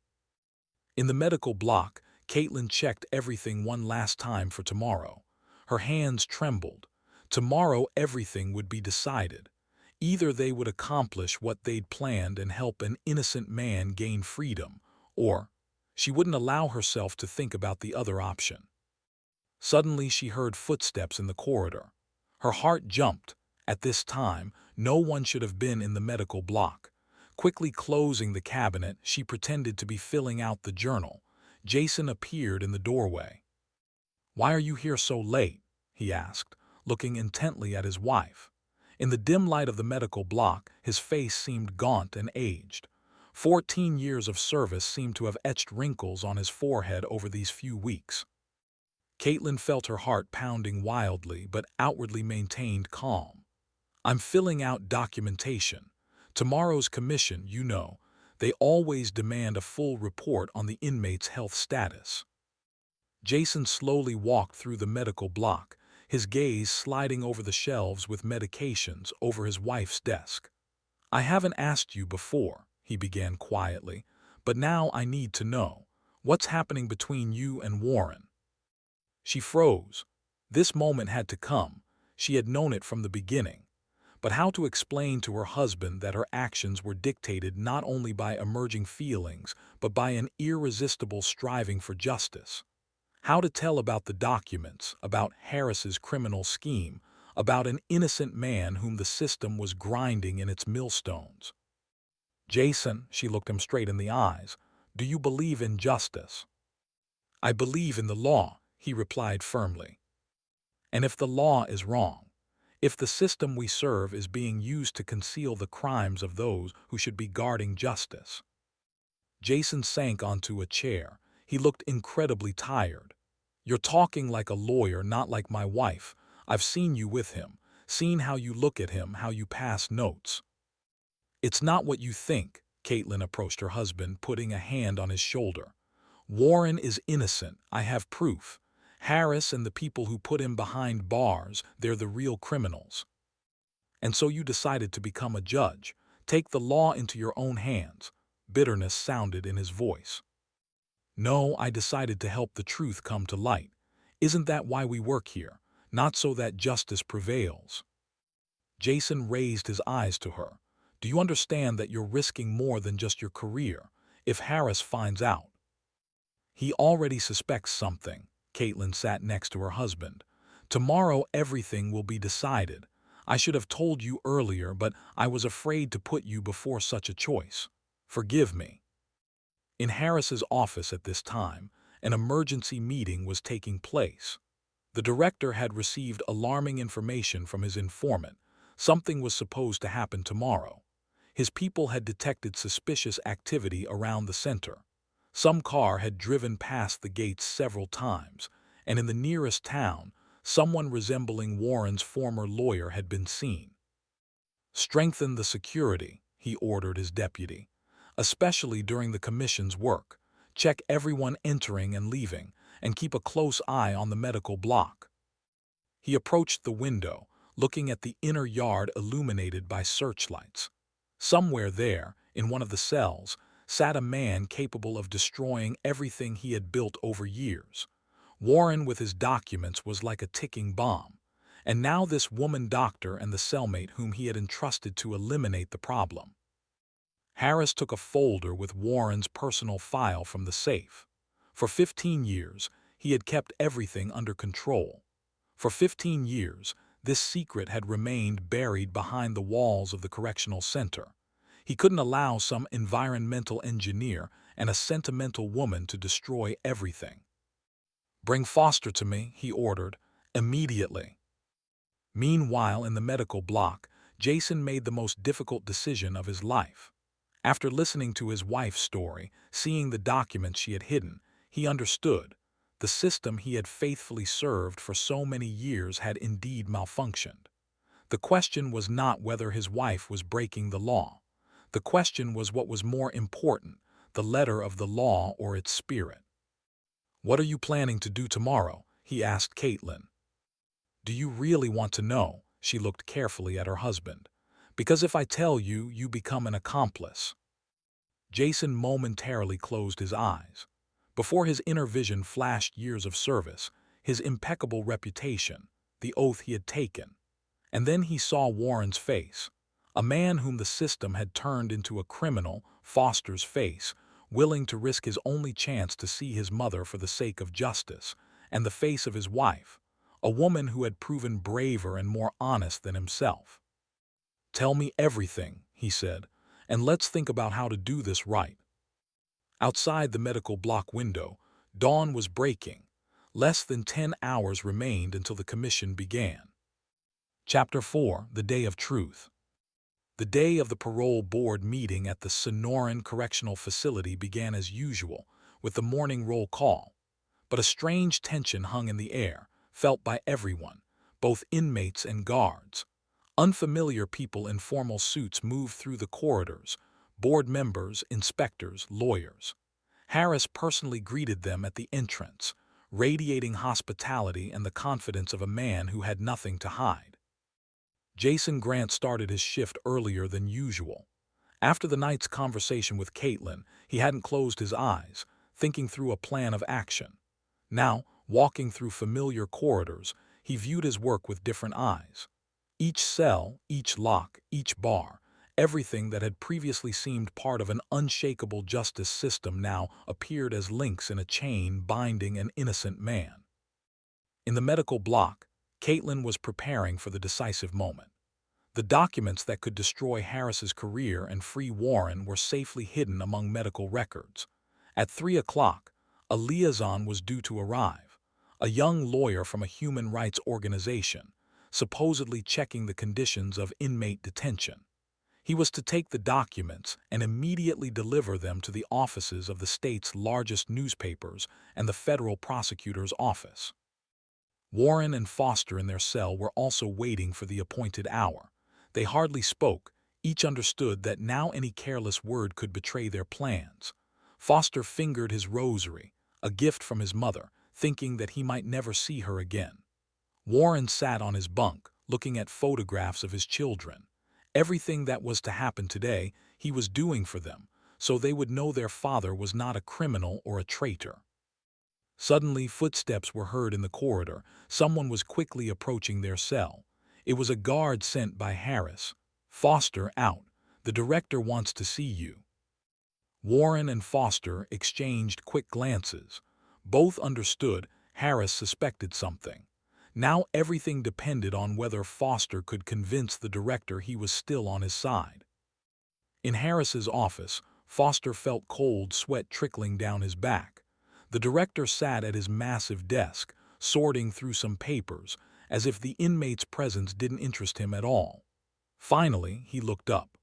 In the medical block, Caitlin checked everything one last time for tomorrow. Her hands trembled. Tomorrow everything would be decided. Either they would accomplish what they'd planned and help an innocent man gain freedom, or she wouldn't allow herself to think about the other option. Suddenly she heard footsteps in the corridor. Her heart jumped. At this time, no one should have been in the medical block. Quickly closing the cabinet, she pretended to be filling out the journal. Jason appeared in the doorway. "Why are you here so late?" he asked, looking intently at his wife. In the dim light of the medical block, his face seemed gaunt and aged. 14 years of service seemed to have etched wrinkles on his forehead over these few weeks. Caitlin felt her heart pounding wildly, but outwardly maintained calm. "I'm filling out documentation. Tomorrow's commission, you know, they always demand a full report on the inmate's health status." Jason slowly walked through the medical block, his gaze sliding over the shelves with medications over his wife's desk. "I haven't asked you before," he began quietly, "but now I need to know. What's happening between you and Warren?" She froze. This moment had to come. She had known it from the beginning. But how to explain to her husband that her actions were dictated not only by emerging feelings, but by an irresistible striving for justice? How to tell about the documents, about Harris's criminal scheme, about an innocent man whom the system was grinding in its millstones? "Jason," she looked him straight in the eyes, "do you believe in justice?" "I believe in the law," he replied firmly. "And if the law is wrong, if the system we serve is being used to conceal the crimes of those who should be guarding justice?" Jason sank onto a chair. He looked incredibly tired. "You're talking like a lawyer, not like my wife. I've seen you with him, seen how you look at him, how you pass notes." "It's not what you think," Caitlin approached her husband, putting a hand on his shoulder. "Warren is innocent. I have proof. Harris and the people who put him behind bars, they're the real criminals. And so you decided to become a judge, take the law into your own hands." Bitterness sounded in his voice. "No, I decided to help the truth come to light. Isn't that why we work here? Not so that justice prevails." Jason raised his eyes to her. "Do you understand that you're risking more than just your career? If Harris finds out—" "He already suspects something." Caitlin sat next to her husband. "Tomorrow everything will be decided. I should have told you earlier, but I was afraid to put you before such a choice. Forgive me." In Harris's office at this time, an emergency meeting was taking place. The director had received alarming information from his informant. Something was supposed to happen tomorrow. His people had detected suspicious activity around the center. Some car had driven past the gates several times, and in the nearest town, someone resembling Warren's former lawyer had been seen. "Strengthen the security," he ordered his deputy, "especially during the commission's work. Check everyone entering and leaving, and keep a close eye on the medical block." He approached the window, looking at the inner yard illuminated by searchlights. Somewhere there, in one of the cells, sat a man capable of destroying everything he had built over years. Warren, with his documents, was like a ticking bomb. And now this woman doctor and the cellmate whom he had entrusted to eliminate the problem. Harris took a folder with Warren's personal file from the safe. For 15 years, he had kept everything under control. For 15 years, this secret had remained buried behind the walls of the correctional center. He couldn't allow some environmental engineer and a sentimental woman to destroy everything. "Bring Foster to me," he ordered, immediately. Meanwhile, in the medical block, Jason made the most difficult decision of his life. After listening to his wife's story, seeing the documents she had hidden, he understood. The system he had faithfully served for so many years had indeed malfunctioned. The question was not whether his wife was breaking the law. The question was what was more important, the letter of the law or its spirit. "What are you planning to do tomorrow?" he asked Caitlin. "Do you really want to know?" She looked carefully at her husband. "Because if I tell you, you become an accomplice." Jason momentarily closed his eyes. Before his inner vision flashed years of service, his impeccable reputation, the oath he had taken. And then he saw Warren's face, a man whom the system had turned into a criminal, Foster's face, willing to risk his only chance to see his mother for the sake of justice, and the face of his wife, a woman who had proven braver and more honest than himself. "Tell me everything," he said, "and let's think about how to do this right." Outside the medical block window, dawn was breaking. Less than 10 hours remained until the commission began. Chapter 4: The Day of Truth. The day of the parole board meeting at the Sonoran Correctional Facility began as usual, with the morning roll call. But a strange tension hung in the air, felt by everyone, both inmates and guards. Unfamiliar people in formal suits moved through the corridors, board members, inspectors, lawyers. Harris personally greeted them at the entrance, radiating hospitality and the confidence of a man who had nothing to hide. Jason Grant started his shift earlier than usual. After the night's conversation with Caitlin, he hadn't closed his eyes, thinking through a plan of action. Now, walking through familiar corridors, he viewed his work with different eyes. Each cell, each lock, each bar, everything that had previously seemed part of an unshakable justice system now appeared as links in a chain binding an innocent man. In the medical block, Caitlin was preparing for the decisive moment. The documents that could destroy Harris's career and free Warren were safely hidden among medical records. At 3 o'clock, a liaison was due to arrive, a young lawyer from a human rights organization, supposedly checking the conditions of inmate detention. He was to take the documents and immediately deliver them to the offices of the state's largest newspapers and the federal prosecutor's office. Warren and Foster in their cell were also waiting for the appointed hour. They hardly spoke, each understood that now any careless word could betray their plans. Foster fingered his rosary, a gift from his mother, thinking that he might never see her again. Warren sat on his bunk, looking at photographs of his children. Everything that was to happen today, he was doing for them, so they would know their father was not a criminal or a traitor. Suddenly, footsteps were heard in the corridor. Someone was quickly approaching their cell. It was a guard sent by Harris. "Foster, out. The director wants to see you." Warren and Foster exchanged quick glances. Both understood Harris suspected something. Now everything depended on whether Foster could convince the director he was still on his side. In Harris's office, Foster felt cold sweat trickling down his back. The director sat at his massive desk, sorting through some papers, as if the inmate's presence didn't interest him at all. Finally, he looked up.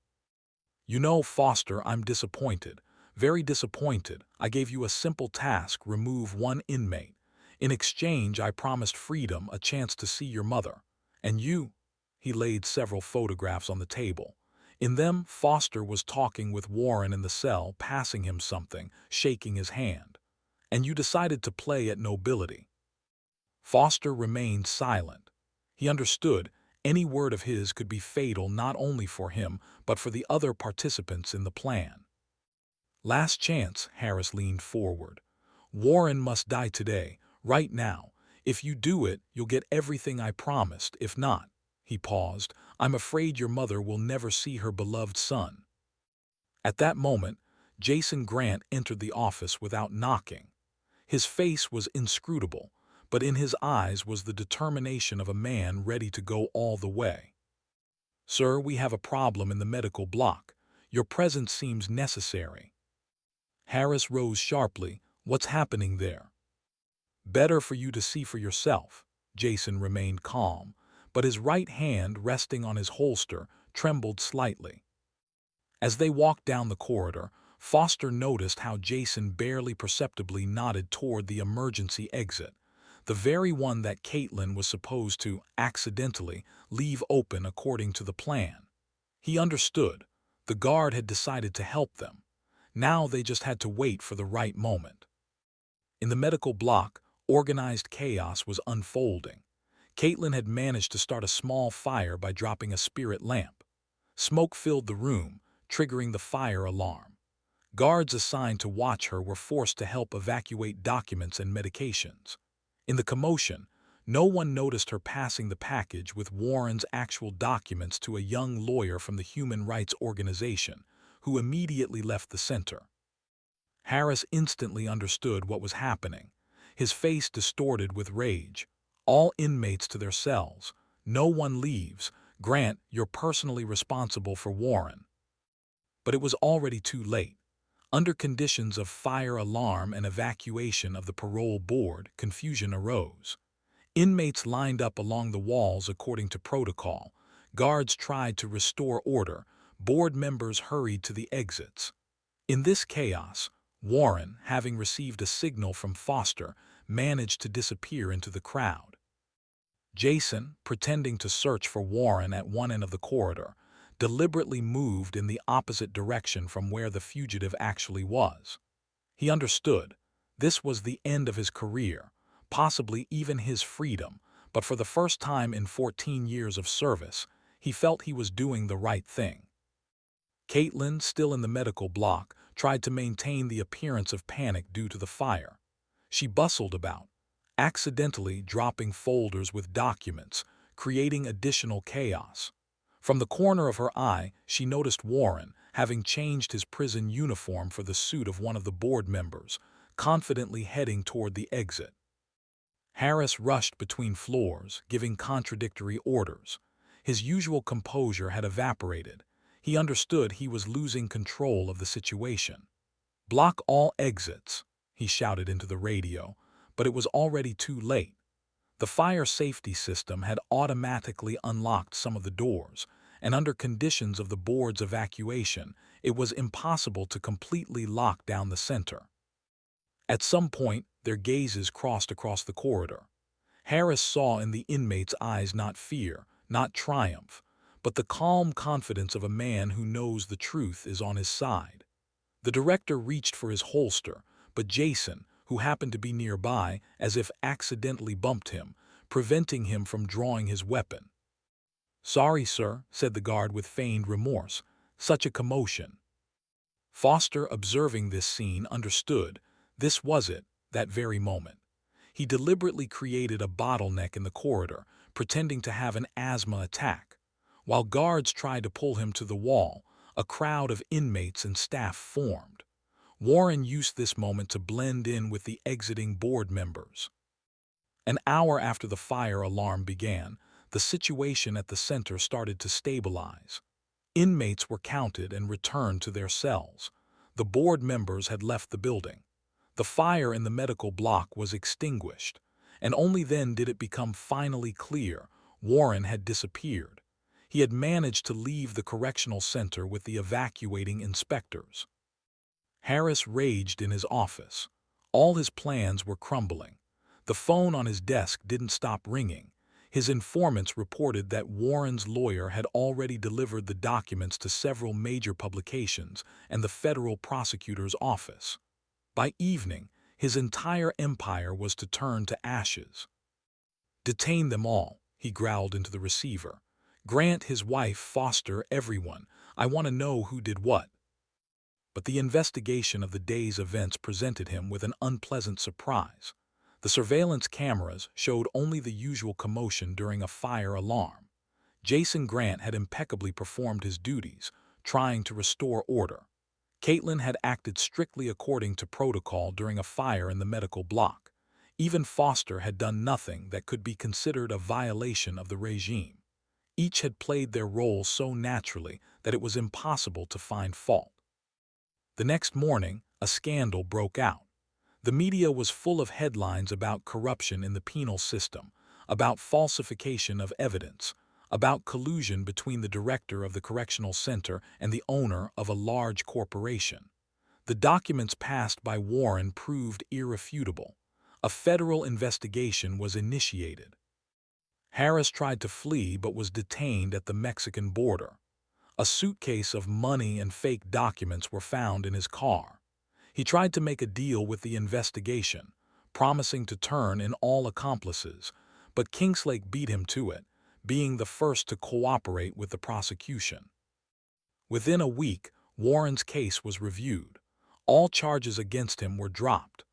"You know, Foster, I'm disappointed. Very disappointed. I gave you a simple task: remove one inmate. In exchange, I promised freedom, a chance to see your mother. And you—" He laid several photographs on the table. In them, Foster was talking with Warren in the cell, passing him something, shaking his hand. "And you decided to play at nobility." Foster remained silent. He understood any word of his could be fatal not only for him, but for the other participants in the plan. Last chance, Harris leaned forward. Warren must die today, right now. If you do it, you'll get everything I promised. If not, he paused, I'm afraid your mother will never see her beloved son. At that moment, Jason Grant entered the office without knocking. His face was inscrutable, but in his eyes was the determination of a man ready to go all the way. Sir, we have a problem in the medical block. Your presence seems necessary. Harris rose sharply. What's happening there? Better for you to see for yourself. Jason remained calm, but his right hand resting on his holster trembled slightly. As they walked down the corridor, Foster noticed how Jason barely perceptibly nodded toward the emergency exit, the very one that Caitlin was supposed to, accidentally, leave open according to the plan. He understood. The guard had decided to help them. Now they just had to wait for the right moment. In the medical block, organized chaos was unfolding. Caitlin had managed to start a small fire by dropping a spirit lamp. Smoke filled the room, triggering the fire alarm. Guards assigned to watch her were forced to help evacuate documents and medications. In the commotion, no one noticed her passing the package with Warren's actual documents to a young lawyer from the Human Rights Organization, who immediately left the center. Harris instantly understood what was happening, his face distorted with rage. All inmates to their cells. No one leaves. Grant, you're personally responsible for Warren. But it was already too late. Under conditions of fire alarm and evacuation of the parole board, confusion arose. Inmates lined up along the walls according to protocol. Guards tried to restore order. Board members hurried to the exits. In this chaos, Warren, having received a signal from Foster, managed to disappear into the crowd. Jason, pretending to search for Warren at one end of the corridor, deliberately moved in the opposite direction from where the fugitive actually was. He understood. This was the end of his career, possibly even his freedom, but for the first time in 14 years of service, he felt he was doing the right thing. Caitlin, still in the medical block, tried to maintain the appearance of panic due to the fire. She bustled about, accidentally dropping folders with documents, creating additional chaos. From the corner of her eye, she noticed Warren, having changed his prison uniform for the suit of one of the board members, confidently heading toward the exit. Harris rushed between floors, giving contradictory orders. His usual composure had evaporated. He understood he was losing control of the situation. "Block all exits," he shouted into the radio, but it was already too late. The fire safety system had automatically unlocked some of the doors, and under conditions of the board's evacuation, it was impossible to completely lock down the center. At some point, their gazes crossed across the corridor. Harris saw in the inmate's eyes not fear, not triumph, but the calm confidence of a man who knows the truth is on his side. The director reached for his holster, but Jason, who happened to be nearby, as if accidentally bumped him, preventing him from drawing his weapon. "Sorry, sir," said the guard with feigned remorse. "Such a commotion." Foster, observing this scene, understood. This was it, that very moment. He deliberately created a bottleneck in the corridor, pretending to have an asthma attack. While guards tried to pull him to the wall, a crowd of inmates and staff formed. Warren used this moment to blend in with the exiting board members. An hour after the fire alarm began, the situation at the center started to stabilize. Inmates were counted and returned to their cells. The board members had left the building. The fire in the medical block was extinguished, and only then did it become finally clear Warren had disappeared. He had managed to leave the correctional center with the evacuating inspectors. Harris raged in his office. All his plans were crumbling. The phone on his desk didn't stop ringing. His informants reported that Warren's lawyer had already delivered the documents to several major publications and the federal prosecutor's office. By evening, his entire empire was to turn to ashes. "Detain them all," he growled into the receiver. "Grant, his wife, Foster, everyone. I want to know who did what." But the investigation of the day's events presented him with an unpleasant surprise. The surveillance cameras showed only the usual commotion during a fire alarm. Jason Grant had impeccably performed his duties, trying to restore order. Caitlin had acted strictly according to protocol during a fire in the medical block. Even Foster had done nothing that could be considered a violation of the regime. Each had played their role so naturally that it was impossible to find fault. The next morning, a scandal broke out. The media was full of headlines about corruption in the penal system, about falsification of evidence, about collusion between the director of the correctional center and the owner of a large corporation. The documents passed by Warren proved irrefutable. A federal investigation was initiated. Harris tried to flee but was detained at the Mexican border. A suitcase of money and fake documents were found in his car. He tried to make a deal with the investigation, promising to turn in all accomplices, but Kingslake beat him to it, being the first to cooperate with the prosecution. Within a week, Warren's case was reviewed. All charges against him were dropped.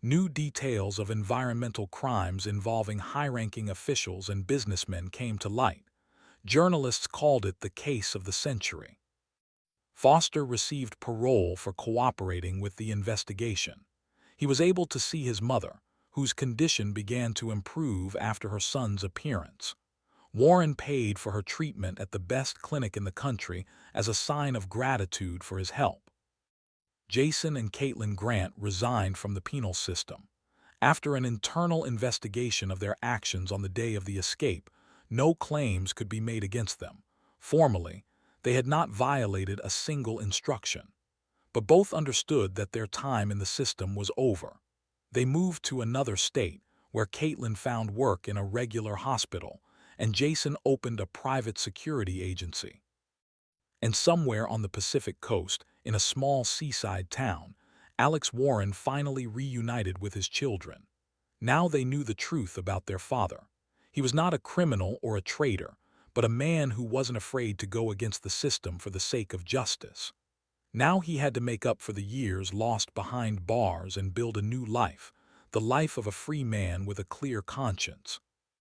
New details of environmental crimes involving high-ranking officials and businessmen came to light. Journalists called it the case of the century. Foster received parole for cooperating with the investigation. He was able to see his mother, whose condition began to improve after her son's appearance. Warren paid for her treatment at the best clinic in the country as a sign of gratitude for his help. Jason and Caitlin Grant resigned from the penal system. After an internal investigation of their actions on the day of the escape, no claims could be made against them. Formally, they had not violated a single instruction. But both understood that their time in the system was over. They moved to another state, where Caitlin found work in a regular hospital, and Jason opened a private security agency. And somewhere on the Pacific coast, in a small seaside town, Alex Warren finally reunited with his children. Now they knew the truth about their father. He was not a criminal or a traitor, but a man who wasn't afraid to go against the system for the sake of justice. Now he had to make up for the years lost behind bars and build a new life, the life of a free man with a clear conscience.